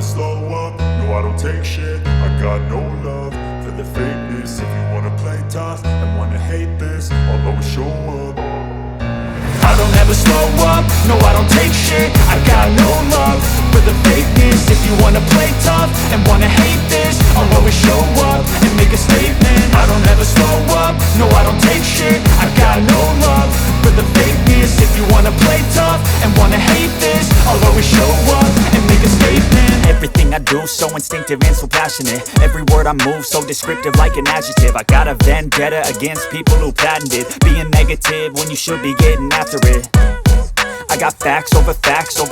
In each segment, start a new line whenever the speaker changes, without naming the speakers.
slow up, no I don't take shit. I got no love for the fakeness. If you wanna play tough and wanna hate this, I'll always show up. I don't ever slow up, no I don't take shit. I got no love for the fakeness. If you wanna play tough and wanna hate this, I'll always show up and make a statement. I don't ever slow up, no I don't take shit. I got no love for the fakeness. If you wanna play tough and wanna hate this, I'll always show up and make a statement.
Everything I do so instinctive and so passionate. Every word I move so descriptive like an adjective. I got a vendetta against people who patented being negative when you should be getting after it. I got facts over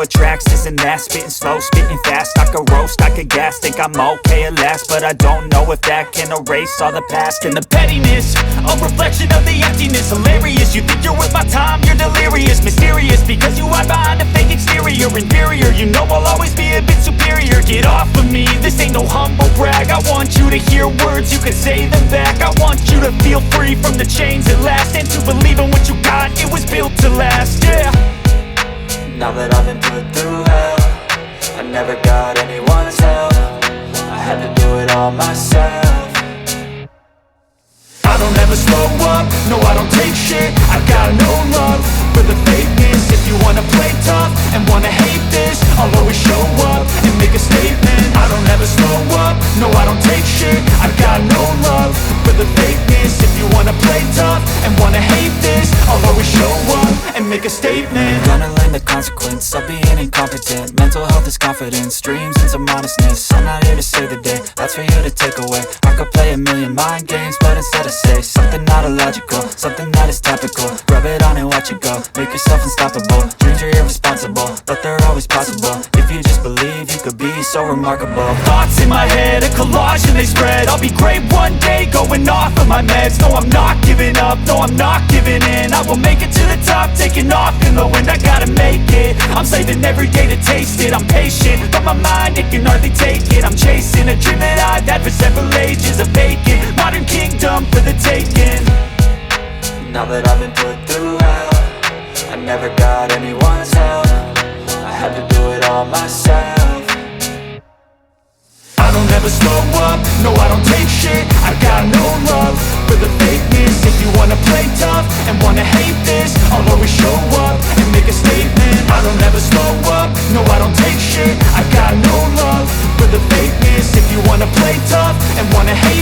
tracks, this and that. Spitting slow, spitting fast, I could roast, I could gas. Think I'm okay at last, but I don't know if that can erase all the past. And the pettiness, a reflection of the emptiness. Hilarious, you think you're worth my time, you're delirious. Mysterious, because you hide behind a fake exterior. Inferior, you know I'll always be a bit superior. Get off of me, this ain't no humble brag. I want you to hear words, you can say them back. I want you to feel free from the chains at last, and to believe in what you got, it was built to last, yeah.
Now that I've been put through hell, I never got anyone's help. I had to do it all myself.
I don't ever slow up, no I don't take shit. I got no love for the fakeness. If you wanna play tough and wanna hate this, I'll always show up and make a statement. I don't ever slow up, no I don't take shit. I got no love for the fakeness. If you wanna play tough and wanna hate this, I'll always show up and make a statement.
Gonna learn the consequence of being incompetent. Mental health is confidence, dreams and some honestness. I'm not here to save the day, that's for you to take away. I could play a million mind games, but instead I say something not illogical, something that is topical. Rub it on and watch it go, make yourself unstoppable. Dreams are irresponsible, but they're always possible. If you just believe, you could be so remarkable.
Thoughts in my head, a collage and they spread. I'll be great one day, going off of my meds. No, I'm not giving up, no, I'm not giving in. I will make it to the top, taking off in the wind. I gotta make it, I'm saving every day to taste it. I'm patient, but my mind, it can hardly take it. I'm chasing a dream that I've had for several ages. A vacant, modern kingdom for the taking.
Now that I've been put through hell, I never got anyone's help. I had to do it all myself.
I don't ever slow up, no I don't take shit. I got no love for the fakeness. If you wanna play tough and wanna hate this, I'll always show up and make a statement. I don't ever slow up, no I don't take shit. I got no love for the fakeness. If you wanna play tough and wanna hate